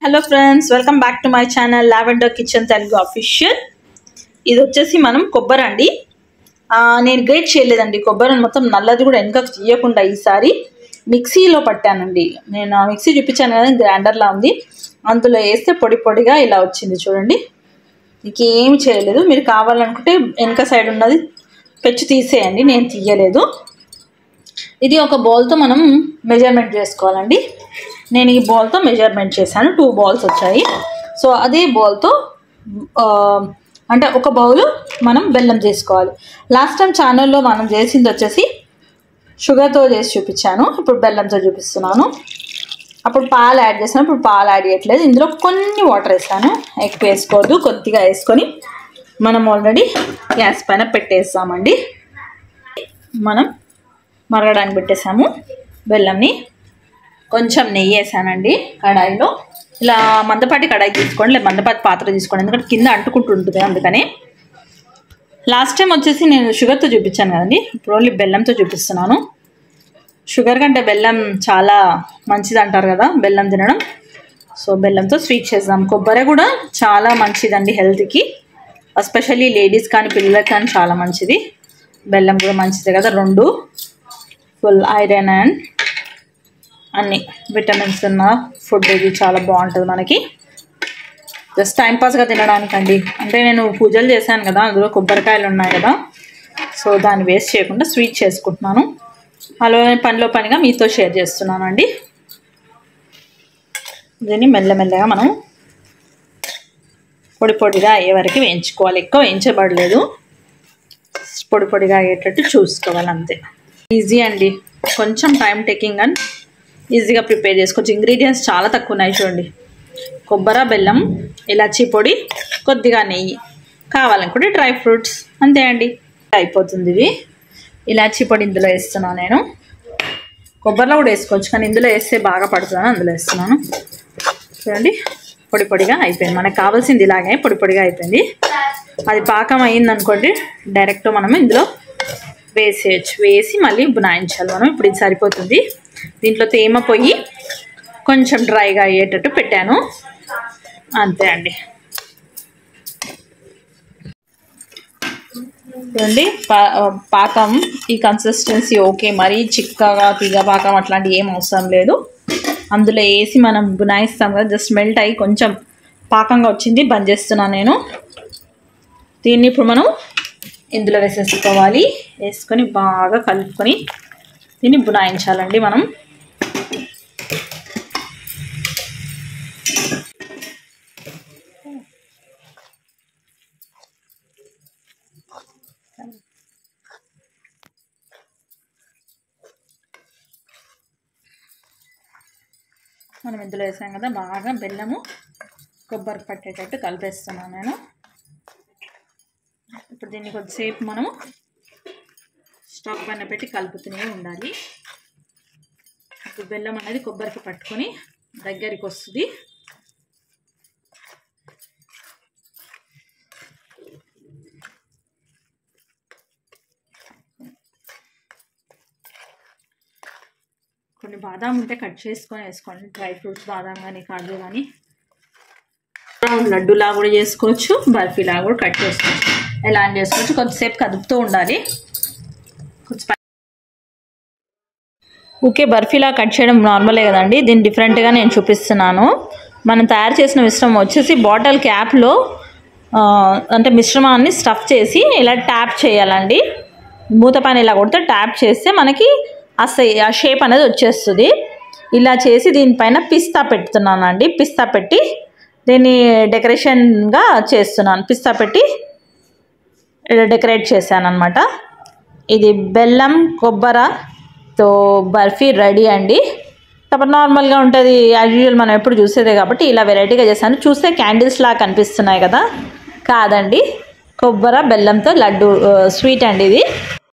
Hello friends, welcome back to my channel lavender kitchen Telugu official. ఇది వచ్చేసి మనం కొబ్బరి అండి. నేను గ్రేట్ చేయలేదండి కొబ్బరిని, మొత్తం నల్లది కూడా వెనకకు తీయకుండా ఈసారి మిక్సీలో పట్టానండి. నేను ఆ మిక్సీ చూపించాను కదా, గ్రైండర్లా ఉంది. అందులో వేస్తే పొడి పొడిగా ఇలా వచ్చింది చూడండి. ఇంకేమి చేయలేదు. మీరు కావాలనుకుంటే వెనక సైడ్ ఉన్నది పెచ్చు తీసేయండి, నేను తీయలేదు. ఇది ఒక బౌల్తో మనం మెజర్మెంట్ చేసుకోవాలండి. నేను ఈ బౌల్తో మెజర్మెంట్ చేశాను, 2 బౌల్స్ వచ్చాయి. సో అదే బౌల్తో అంటే ఒక బౌలు మనం బెల్లం చేసుకోవాలి. లాస్ట్ టైం ఛానల్లో మనం చేసింది వచ్చేసి షుగర్తో చేసి చూపించాను, ఇప్పుడు బెల్లంతో చూపిస్తున్నాను. అప్పుడు పాలు యాడ్ చేశాను, ఇప్పుడు పాలు యాడ్ చేయట్లేదు. ఇందులో కొన్ని వాటర్ వేసాను, ఎక్కువ వేసుకోవద్దు, కొద్దిగా వేసుకొని మనం ఆల్రెడీ గ్యాస్ పైన పెట్టేస్తామండి. మనం మరగడానికి పెట్టేసాము బెల్లంని. కొంచెం నెయ్యి వేసానండి కడాయిలో. ఇలా మందపాటి కడాయి తీసుకోండి, లేదా మందపాటి పాత్ర తీసుకోండి, ఎందుకంటే కింద అంటుకుంటుంటుంది. అందుకని లాస్ట్ టైం వచ్చేసి నేను షుగర్తో చూపించాను కదండి, ఇప్పుడు ఓన్లీ బెల్లంతో చూపిస్తున్నాను. షుగర్ కంటే బెల్లం చాలా మంచిది అంటారు కదా, బెల్లం తినడం. సో బెల్లంతో స్వీట్ చేద్దాం. కొబ్బరి కూడా చాలా మంచిదండి హెల్త్కి, ఎస్పెషల్లీ లేడీస్ కానీ పిల్లలకి కానీ చాలా మంచిది. బెల్లం కూడా మంచిదే కదా, 2 ఫుల్ ఐరన్ అండ్ అన్ని విటమిన్స్ ఉన్న ఫుడ్. ఇది చాలా బాగుంటుంది మనకి, జస్ట్ టైంపాస్గా తినడానికండి. అంటే నేను పూజలు చేశాను కదా, అందులో కొబ్బరికాయలు ఉన్నాయి కదా, సో దాన్ని వేస్ట్ చేయకుండా స్వీట్ చేసుకుంటున్నాను. అలానే పనిలో పనిగా మీతో షేర్ చేస్తున్నాను అండి. దీన్ని మెల్లమెల్లగా మనం పొడి పొడిగా అయ్యే వరకు వేయించుకోవాలి. ఎక్కువ వేయించబడలేదు, పొడి పొడిగా అయ్యేటట్టు చూసుకోవాలి, అంతే. ఈజీ అండి, కొంచెం టైం టేకింగ్ అండ్ ఈజీగా ప్రిపేర్ చేసుకోవచ్చు. ఇంగ్రీడియంట్స్ చాలా తక్కువ ఉన్నాయి చూడండి. కొబ్బరి, బెల్లం, ఇలాచీ పొడి, కొద్దిగా నెయ్యి, కావాలనుకుంటే డ్రై ఫ్రూట్స్, అంతే అండి, అయిపోతుంది. ఇది ఇలాచీ పొడి ఇందులో వేస్తున్నాను నేను. కొబ్బరిలో కూడా వేసుకోవచ్చు, కానీ ఇందులో వేస్తే బాగా పడుతుందని అందులో వేస్తున్నాను. చూడండి, పొడి పొడిగా అయిపోయింది. మనకు కావాల్సింది ఇలాగే పొడి పొడిగా అయిపోయింది. అది పాకం అయ్యిందనుకోండి, డైరెక్ట్ మనం ఇందులో వేసేయచ్చు. వేసి మళ్ళీ బునాయించాలి మనం. ఇప్పుడు ఇది సరిపోతుంది. దీంట్లో తేమ పోయి కొంచెం డ్రైగా అయ్యేటట్టు పెట్టాను, అంతే అండి. చూడండి, పాకం ఈ కన్సిస్టెన్సీ ఓకే. మరీ చిక్కగా తీగ పాకం అట్లాంటివి ఏం అవసరం లేదు. అందులో వేసి మనం బునాయిస్తాం కదా, జస్ట్ మెల్ట్ అయ్యి కొంచెం పాకంగా వచ్చింది, బంద్ చేస్తున్నాను నేను. దీన్ని ఇప్పుడు మనం ఇందులో వేసేసుకోవాలి. వేసుకొని బాగా కలుపుకొని దీన్ని బునాయించాలండి మనం. మనం ఇందులో వేసాం కదా, బాగా బెల్లము కొబ్బరి పట్టేటట్టు కలిపేస్తున్నాను నేను. ఇప్పుడు దీన్ని కొద్దిసేపు మనము స్టవ్ పైన పెట్టి కలుపుతూనే ఉండాలి. ఇప్పుడు బెల్లం అనేది కొబ్బరికి పట్టుకొని దగ్గరికి వస్తుంది. కొన్ని బాదాం ఉంటే కట్ చేసుకొని వేసుకోండి, డ్రై ఫ్రూట్స్, బాదాం కానీ కాజు కానీ. లడ్డూలా కూడా చేసుకోవచ్చు, బర్ఫీలా కూడా కట్ చేసుకోవచ్చు, ఎలా అని చేసుకోవచ్చు. కొద్దిసేపు కదుపుతూ ఉండాలి. ఓకే, బర్ఫీలా కట్ చేయడం నార్మలే కదండి, దీన్ని డిఫరెంట్గా నేను చూపిస్తున్నాను. మనం తయారు చేసిన మిశ్రమం వచ్చేసి బాటిల్ క్యాప్లో అంటే మిశ్రమాన్ని స్టఫ్ చేసి ఇలా ట్యాప్ చేయాలండి. మూత పైన ఇలా కొడితే ట్యాప్ చేస్తే మనకి ఆ షేప్ అనేది వచ్చేస్తుంది. ఇలా చేసి దీనిపైన పిస్తా పెడుతున్నానండి. పిస్తా పెట్టి దీన్ని డెకరేషన్గా చేస్తున్నాను. పిస్తా పెట్టి డెకరేట్ చేశాను అనమాట. ఇది బెల్లం కొబ్బరితో బర్ఫీ రెడీ అండి. కాబట్టి నార్మల్గా ఉంటుంది, యాజ్ యూజువల్ మనం ఎప్పుడు చూసేదే కాబట్టి ఇలా వెరైటీగా చేశాను. చూస్తే క్యాండిల్స్ లాగా కనిపిస్తున్నాయి కదా, కాదండి, కొబ్బరి బెల్లంతో లడ్డు స్వీట్ అండి ఇది.